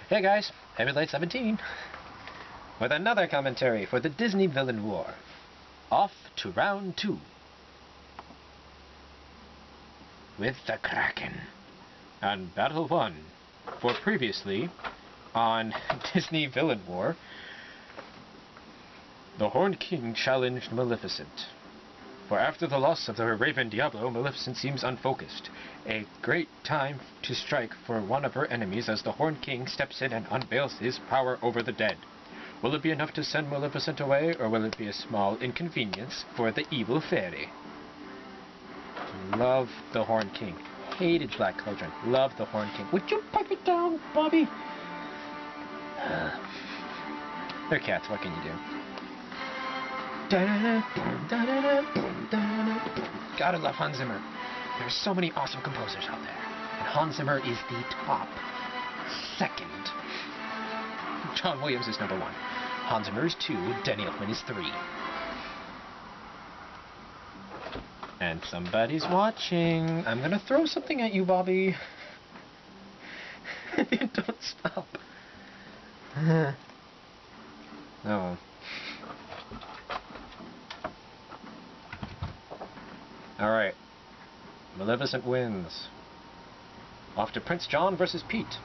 Hey guys, Heavy Light 17 with another commentary for the Disney Villain War. Off to round 2 with the Kraken on Battle 1. For previously on Disney Villain War, the Horned King challenged Maleficent. For after the loss of the Raven Diablo, Maleficent seems unfocused. A great time to strike for one of her enemies as the Horned King steps in and unveils his power over the dead. Will it be enough to send Maleficent away, or will it be a small inconvenience for the evil fairy? Love the Horned King. Hated Black Cauldron. Love the Horned King. Would you pipe it down, Bobby? They're cats, what can you do? Gotta love Hans Zimmer. There's so many awesome composers out there, and Hans Zimmer is the top. Second, John Williams is number 1. Hans Zimmer is 2. Danny Elfman is 3. And somebody's watching. I'm gonna throw something at you, Bobby. Don't stop. Oh. Alright. Maleficent wins. Off to Prince John versus Pete.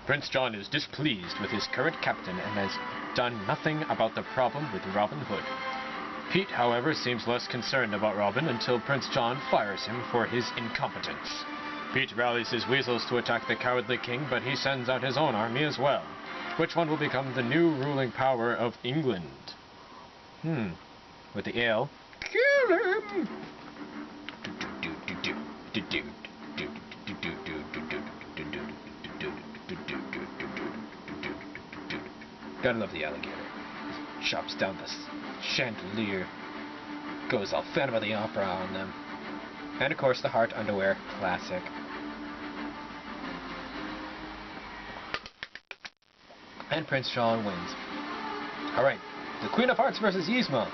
Prince John is displeased with his current captain and has done nothing about the problem with Robin Hood. Pete, however, seems less concerned about Robin until Prince John fires him for his incompetence. Pete rallies his weasels to attack the cowardly king, but he sends out his own army as well. Which one will become the new ruling power of England? With the ale. Kill him! Gotta love the alligator. Chops down the chandelier. Goes all Phantom of the Opera on them. And of course the heart underwear. Classic. And Prince John wins. Alright, the Queen of Hearts versus Yzma.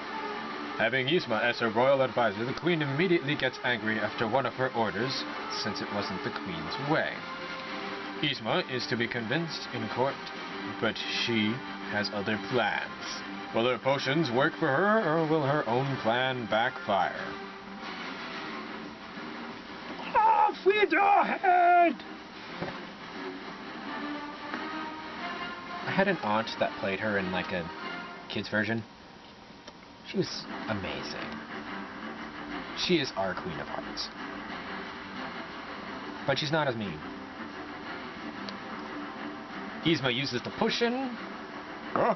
Having Yzma as her royal advisor, the Queen immediately gets angry after one of her orders, since it wasn't the Queen's way. Yzma is to be convinced in court, but she has other plans. Will her potions work for her, or will her own plan backfire? Off with your head! I had an aunt that played her in like a kid's version. She was amazing. She is our Queen of Hearts. But she's not as mean. Yzma uses the potion. Hey,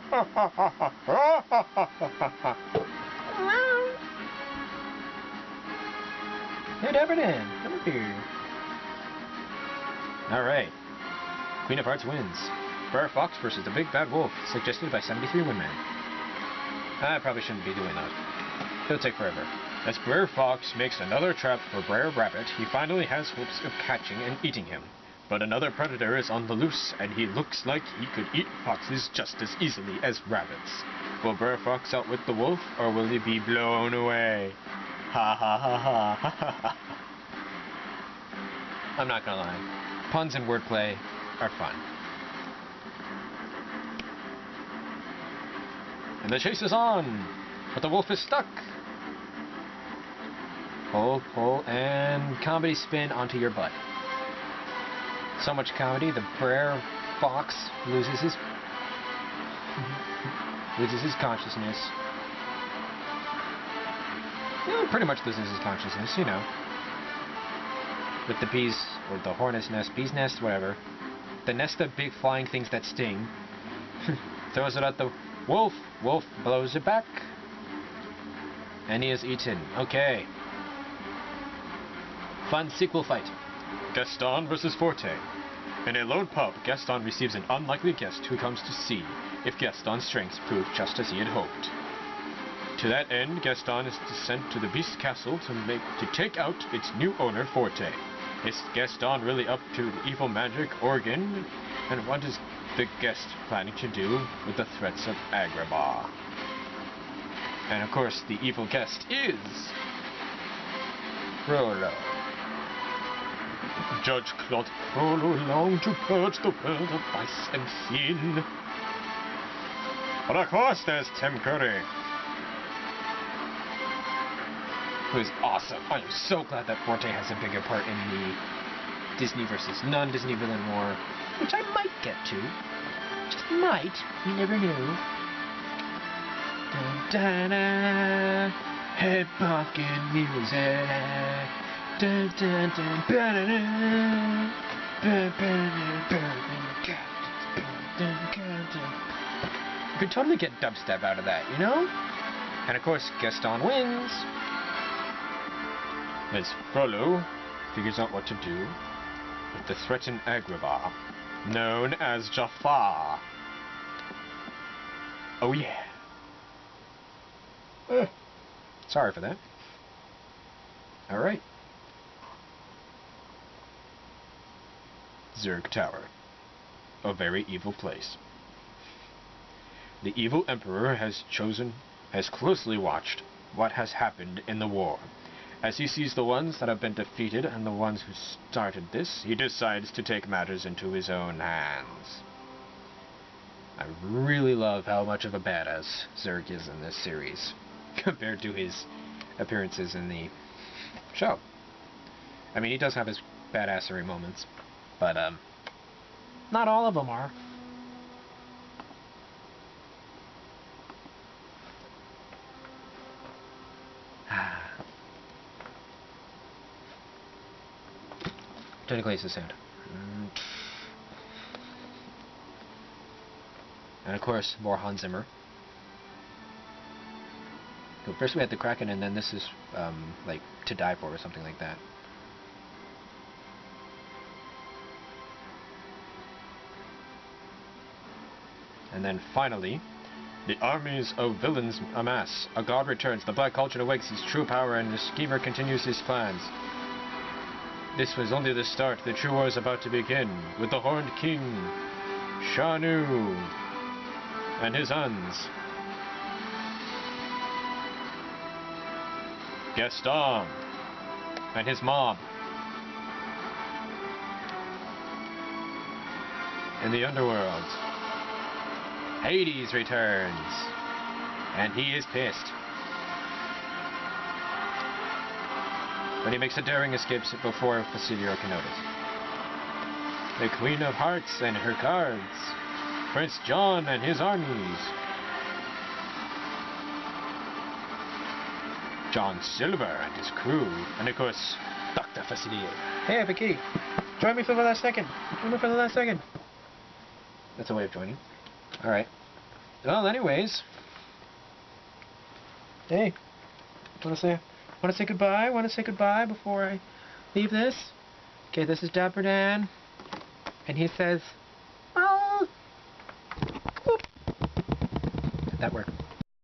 Devernan, come up here. Alright. Queen of Hearts wins. Brer Fox versus the Big Bad Wolf, suggested by 73 Women. I probably shouldn't be doing that. It'll take forever. As Brer Fox makes another trap for Brer Rabbit, he finally has hopes of catching and eating him. But another predator is on the loose, and he looks like he could eat foxes just as easily as rabbits. Will Brer Fox outwit the wolf, or will he be blown away? Ha ha ha ha ha ha ha. I'm not gonna lie. Puns and wordplay are fun. And the chase is on, but the wolf is stuck. Pull, and comedy spin onto your butt. So much comedy, the Brer Fox loses his consciousness. Yeah, pretty much loses his consciousness, you know. With the bees, or the hornet's nest, bee's nest, whatever. The nest of big flying things that sting. Throws it at the wolf. Wolf blows it back. And he is eaten. Okay. Fun sequel fight. Gaston versus Forte. In a lone pub, Gaston receives an unlikely guest who comes to see if Gaston's strengths prove just as he had hoped. To that end, Gaston is sent to the Beast's castle to take out its new owner, Forte. Is Gaston really up to the evil magic organ? And what is the guest planning to do with the threats of Agrabah? And of course, the evil guest is Frollo. Judge Claude Frollo longed to purge the world of vice and sin. But of course there's Tim Curry, who is awesome. I am so glad that Forte has a bigger part in the Disney versus non-Disney villain war, which I might get to. Just might. You never know. Dun, dun, dun. Head bumping music. Dun, dun, dun, ba-da-da. You could totally get dubstep out of that, you know? And of course, Gaston wins as Frollo figures out what to do with the threatened Agrabah, known as Jafar. Oh yeah. Sorry for that. Alright. Zurg Tower. A very evil place. The evil emperor has closely watched what has happened in the war. As he sees the ones that have been defeated and the ones who started this, he decides to take matters into his own hands. I really love how much of a badass Zurg is in this series, compared to his appearances in the show. I mean, he does have his badassery moments, but, not all of them are. Technically it's the sound. And of course, more Hans Zimmer. So first we had the Kraken, and then this is, like, To Die For, or something like that. And then finally, the armies of villains amass. A god returns, the Black Cauldron awakes his true power, and the schemer continues his plans. This was only the start. The true war is about to begin, with the Horned King, Shanu, and his sons, Gaston, and his mob. In the underworld, Hades returns, and he is pissed. But he makes a daring escape before Facilio can notice. The Queen of Hearts and her cards, Prince John and his armies, John Silver and his crew, and of course, Dr. Facilio. Hey, Vicky, join me for the last second. Join me for the last second. That's a way of joining. Alright. Well, anyways. Hey, wanna say goodbye? Wanna say goodbye before I leave this? Okay, this is Dapper Dan. And he says, oh. Whoop. Did that work?